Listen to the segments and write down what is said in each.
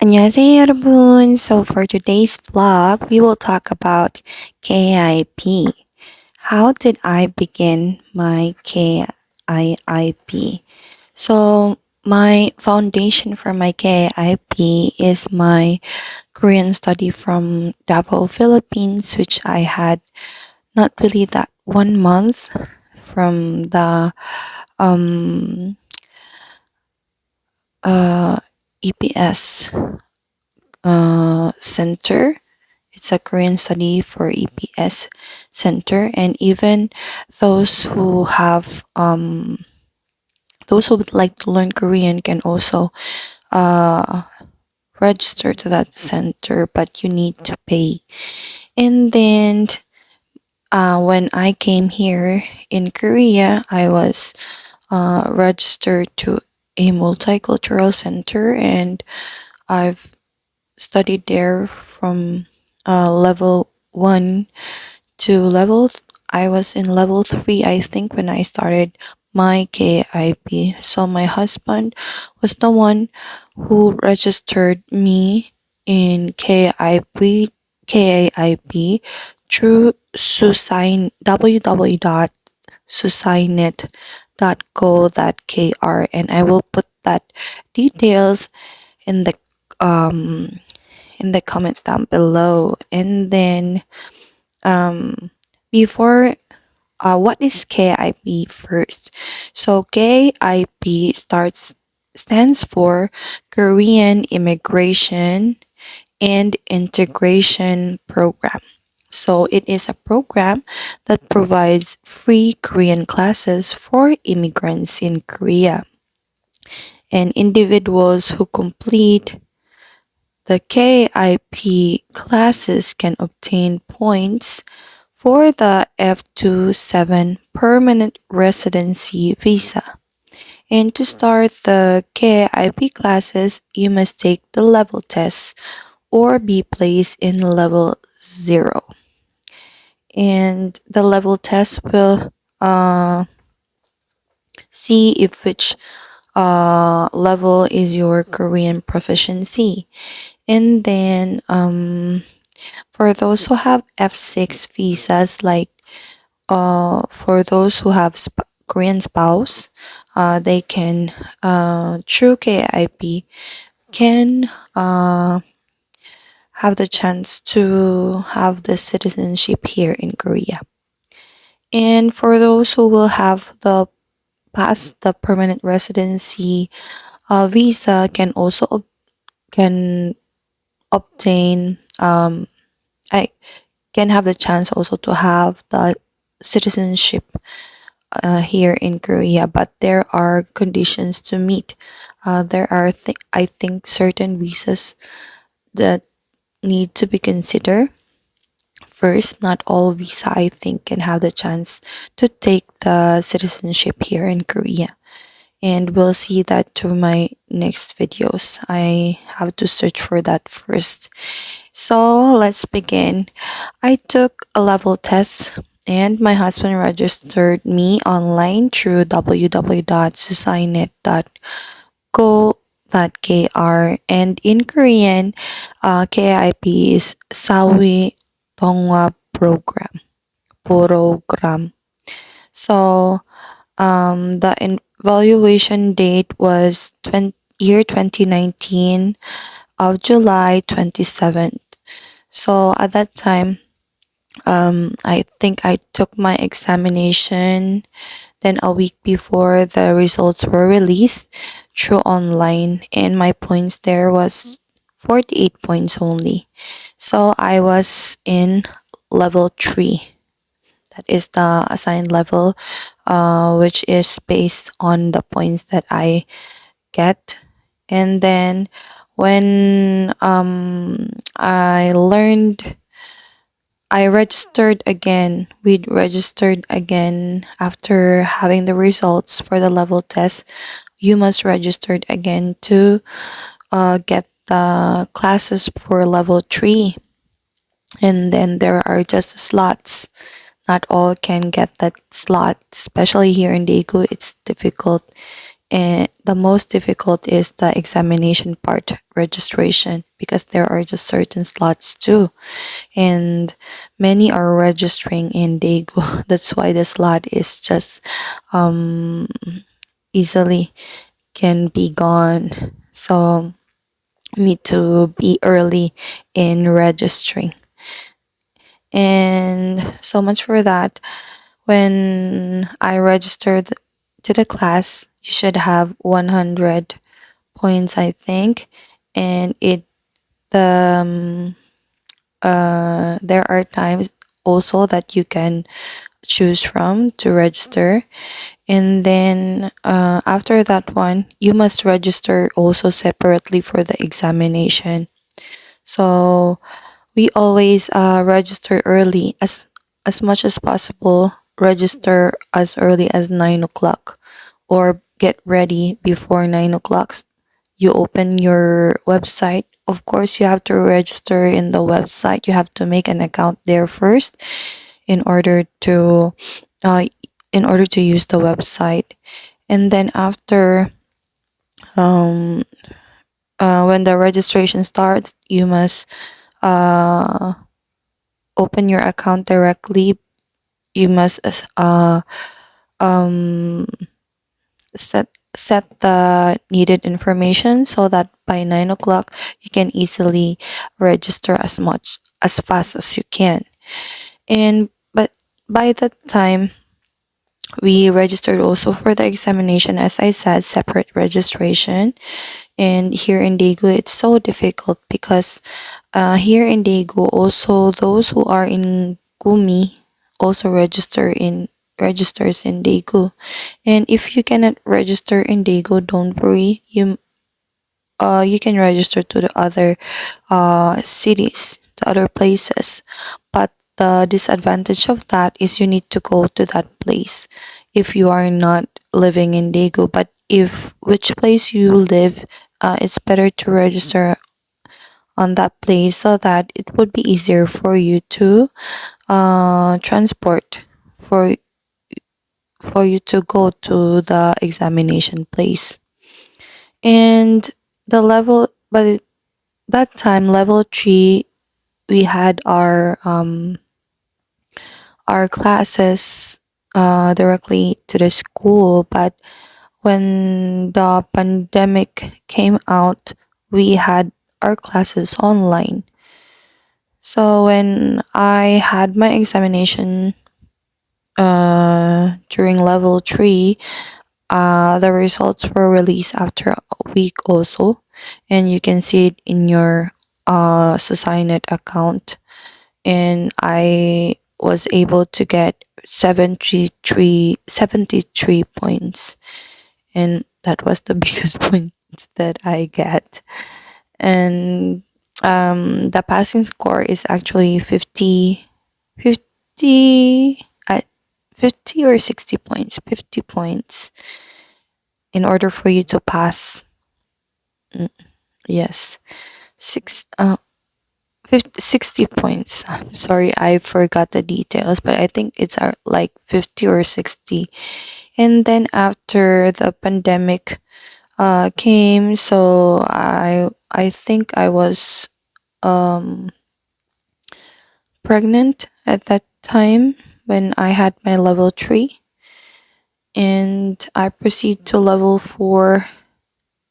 안녕하세요, 여러분. So for today's vlog, we will talk about KIP. How did I begin my KIIP? So my foundation for my KIP is my Korean study from Davao, Philippines, which I had not really that 1 month from the um EPS center. It's a Korean study for EPS center, and even those who have those who would like to learn Korean can also uh, register to that center, but you need to pay. And then when I came here in Korea, I was registered to a multicultural center, and I've studied there from level 1 to I was in level 3, I think, when I started my KIP. So my husband was the one who registered me in KIP through Susign www.susignet.co.kr, and I will put that details in the comments down below. And then before what is KIP first? So KIP stands for Korean Immigration and Integration Program. So it is a program that provides free Korean classes for immigrants in Korea. And individuals who complete the KIP classes can obtain points for the F27 permanent residency visa. And to start the KIP classes, you must take the level test or be placed in level 0. And the level test will see if which level is your Korean proficiency. And then for those who have F6 visas, like for those who have Korean spouse, they can through KIP can have the chance to have the citizenship here in Korea. And for those who will have the pass the permanent residency visa, can also can obtain I can have the chance also to have the citizenship here in Korea, but there are conditions to meet. There are, I think, certain visas that need to be considered. First, not all visa, I think, can have the chance to take the citizenship here in Korea. And we'll see that through my next videos. I have to search for that first. So let's begin. I took a level test, and my husband registered me online through www.susignet.co.kr, and in Korean, KIP is Sawi Dongwa Program. So the evaluation date was year 2019 of July 27th. So at that time, I think I took my examination. Then a week before the results were released through online, and my points there was 48 points only. So I was in level 3. That is the assigned level, which is based on the points that I get. And then when I registered again. We registered again after having the results for the level test. You must register again to get the classes for level 3. And then there are just slots. Not all can get that slot, especially here in Daegu. It's difficult And the most difficult is the examination part, registration, because there are just certain slots too. And many are registering in Daegu. That's why the slot is just um, easily can be gone. So need to be early in registering. And so much for that. When I registered to the class, you should have 100 points, I think. And there are times also that you can choose from to register. And then after that one, you must register also separately for the examination. So we always register early as much as possible. Register as early as 9 o'clock, or get ready before 9 o'clock. You open your website. Of course, you have to register in the website. You have to make an account there first in order to uh, use the website. And then after um, when the registration starts, you must uh, open your account directly. You must um, set the needed information so that by 9 o'clock you can easily register as fast as you can. And but by that time we registered also for the examination, as I said, separate registration. And here in Daegu, it's so difficult because here in Daegu, also those who are in Gumi also registers in Daegu. And if you cannot register in Daegu, don't worry. You can register to the other cities, to other places. But the disadvantage of that is you need to go to that place if you are not living in Daegu. But if which place you live, it's better to register on that place so that it would be easier for you to transport for you to go to the examination place. And the level, but that time level 3, we had our classes directly to the school. But when the pandemic came out, we had our classes online. So when I had my examination during level 3, the results were released after a week also, and you can see it in your Socinet account. And I was able to get 73 points, and that was the biggest points that I get. And the passing score is actually 50 at 50 or 60 points, 50 points in order for you to pass. Mm, yes, six 50, 60 points. I'm sorry, I forgot the details, but I think it's like 50 or 60. And then after the pandemic came, so I think I was um pregnant at that time when I had my level 3, and I proceed to level 4.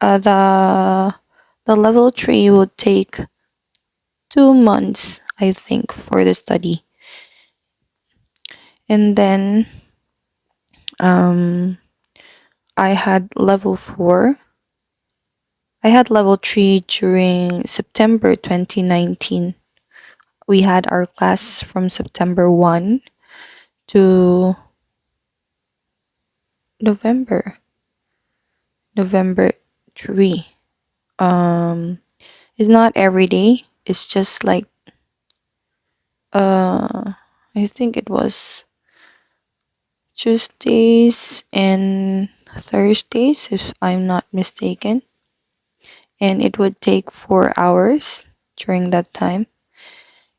The level 3 would take 2 months, I think, for the study. And then um I had level 4. I had level 3 during September 2019. We had our class from September 1 to November November 3. Um it's not every day. It's just like I think it was Tuesdays and Thursdays, if I'm not mistaken. And it would take 4 hours during that time.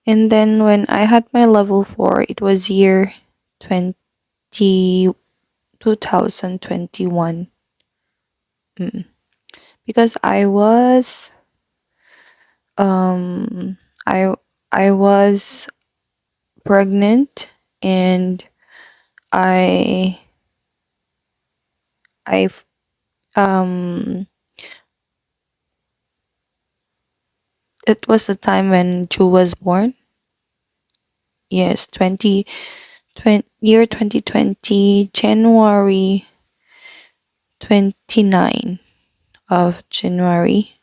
And then when I had my level 4, it was year 20 2021. Mm. Because um I I was pregnant, and I I um it was the time when Chu was born. Yes, 2020, January 29 of January.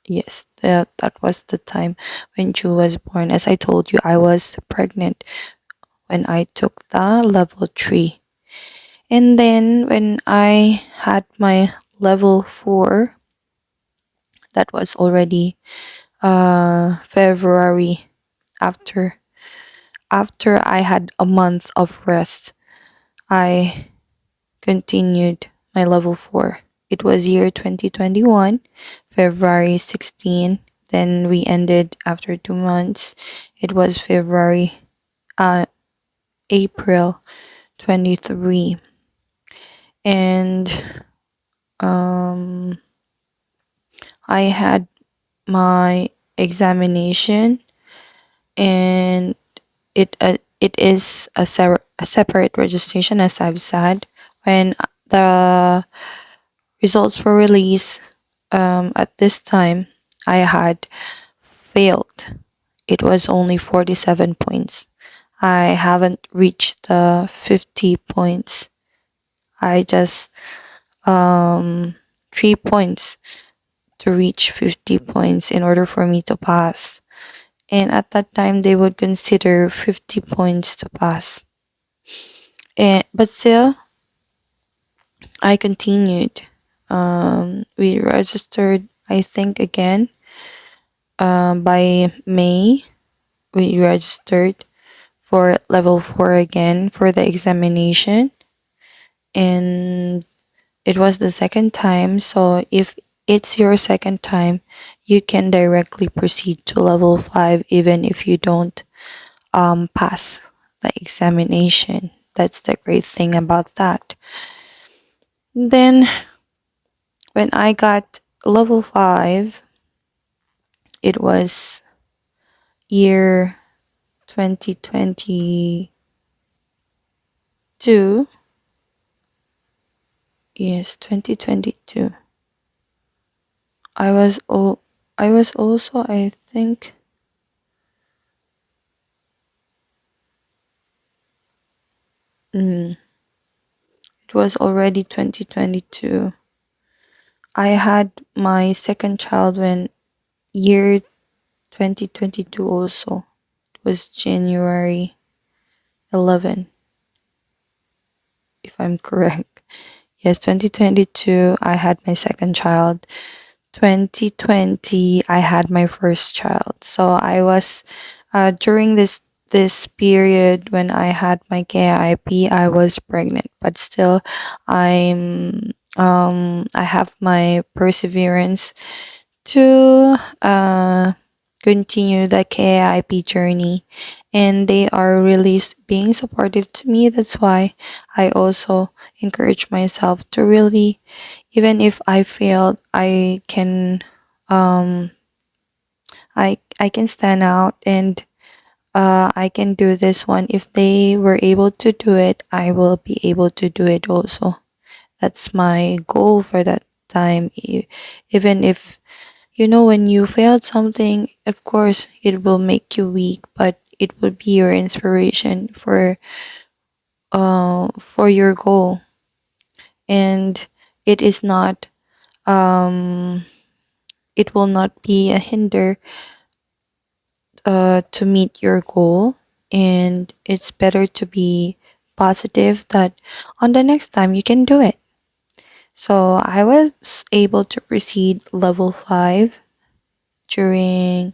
Yes, that was the time when Chu was born. As I told you, I was pregnant when I took the level 3. And then when I had my level 4, that was already February, after I had a month of rest. I continued my level 4. It was year 2021, February 16. Then we ended after 2 months. It was uh, April 23. And um, I had my examination, and it is a separate registration, as I've said. When the results were released, at this time, I had failed. It was only 47 points. I haven't reached the 50 points. I just 3 points to reach 50 points in order for me to pass. And at that time, they would consider 50 points to pass. But still, I continued. We registered, I think, again. By May, we registered for level 4 again for the examination. And it was the second time. So if it's your second time, you can directly proceed to level 5 even if you don't pass the examination. That's the great thing about that. Then when I got level 5, it was year 2022. Yes, 2022. I was all I was also, I think, it was already 2022. I had my second child when year 2022 also. It was January 11, if I'm correct. Yes, 2022, I had my second child. 2020, I had my first child. So I was, during this period when I had my KIP, I was pregnant, but still, I have my perseverance to continue the KIP journey, and they are really being supportive to me. That's why I also encourage myself to really, even if I failed, um I can stand out, and I can do this one. If they were able to do it, I will be able to do it also. That's my goal for that time. Even if, when you failed something, of course it will make you weak, but it would be your inspiration for your goal. And it is not um it will not be a hinder to meet your goal. And it's better to be positive that on the next time you can do it. So I was able to proceed level 5 during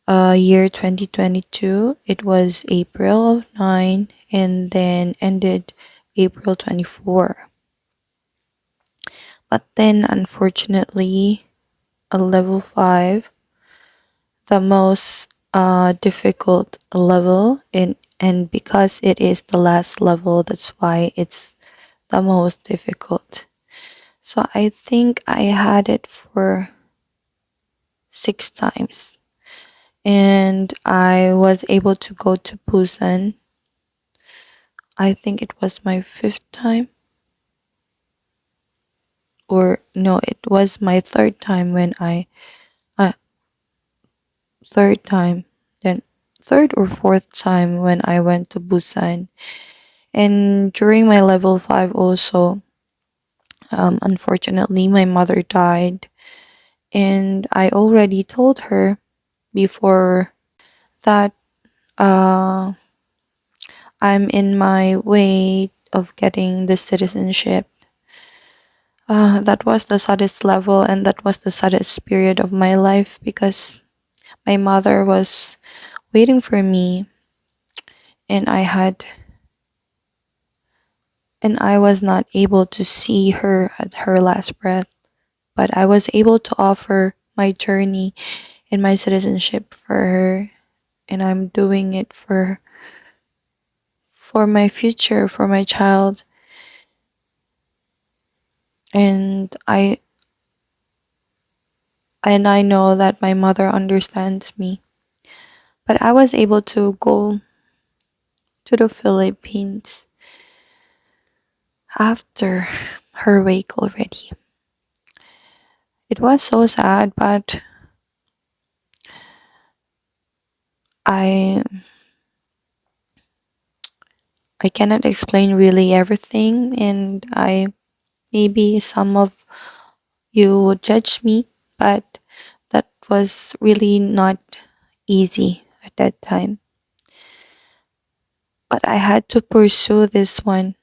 year 2022. It was April of 9, and then ended April 24. But then, unfortunately, a level 5, the most difficult level, and because it is the last level, that's why it's the most difficult. So I think I had it for 6 times. And I was able to go to Busan. I think it was my fifth time, or no, it was my third time when uh, third time, then third or fourth time when I went to Busan. And during my level 5 also, unfortunately, my mother died. And I already told her before that uh, I'm in my way of getting the citizenship. That was the saddest level, and that was the saddest period of my life because my mother was waiting for me, and I was not able to see her at her last breath, but I was able to offer my journey and my citizenship for her, and I'm doing it for my future, for my child. And I know that my mother understands me. But I was able to go to the Philippines after her wake already. It was so sad, but I I cannot explain really everything, and I maybe some of you would judge me, but that was really not easy at that time. But I had to pursue this one,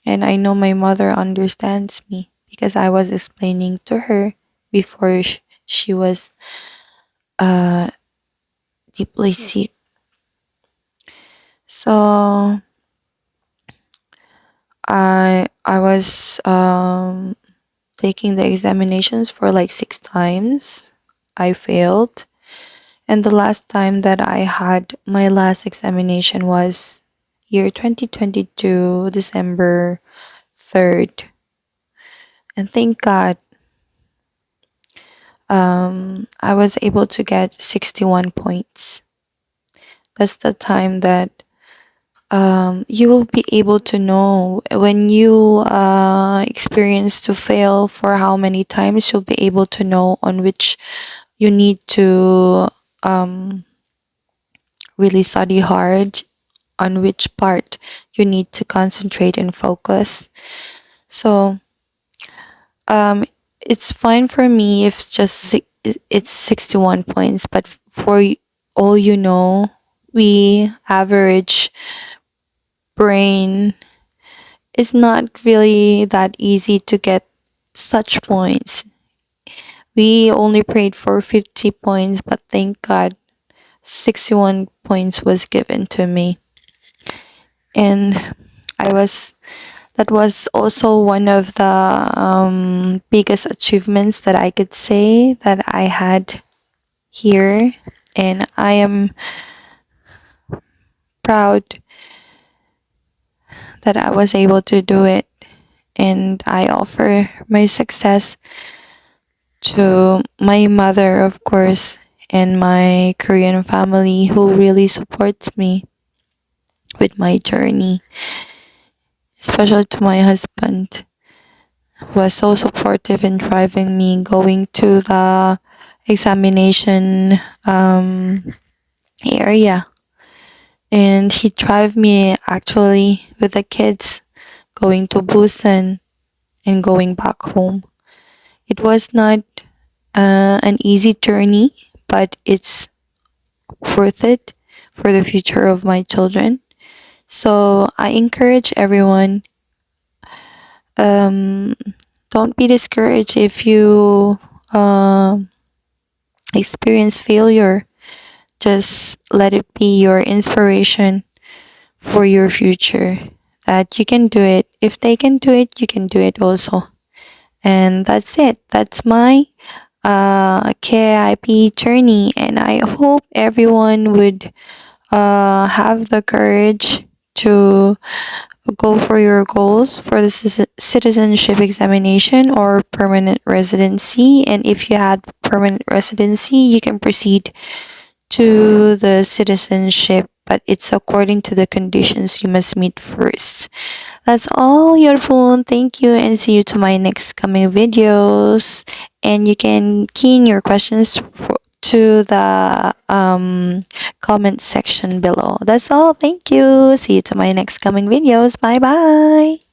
and I know my mother understands me because I was explaining to her before she was uh deeply sick. So I was taking the examinations for like 6 times. I failed. And the last time that I had my last examination was year 2022, December 3rd. And thank God, I was able to get 61 points. That's the time that you will be able to know when you experience to fail for how many times. You'll be able to know on which you need to um, really study hard, on which part you need to concentrate and focus. So um, it's fine for me if it's 61 points, but for all you know, we average brain it's not really that easy to get such points. We only prayed for 50 points, but thank God 61 points was given to me. And I was that was also one of the biggest achievements that I could say that I had here. And I am proud that I was able to do it. And I offer my success to my mother, of course, and my Korean family who really supports me with my journey, especially to my husband who was so supportive in driving me going to the examination area. And he drive me actually with the kids going to Busan and going back home. It was not an easy journey, but it's worth it for the future of my children. So I encourage everyone, um, don't be discouraged if you experience failure. Just let it be your inspiration for your future that you can do it. If they can do it, you can do it also. And that's it. That's my KIP journey. And I hope everyone would have the courage to go for your goals for the citizenship examination or permanent residency. And if you had permanent residency, you can proceed to the citizenship, but it's according to the conditions you must meet first. That's all, your phone. Thank you, and see you to my next coming videos. And you can key in your questions to the comment section below. That's all. Thank you. See you to my next coming videos. Bye bye.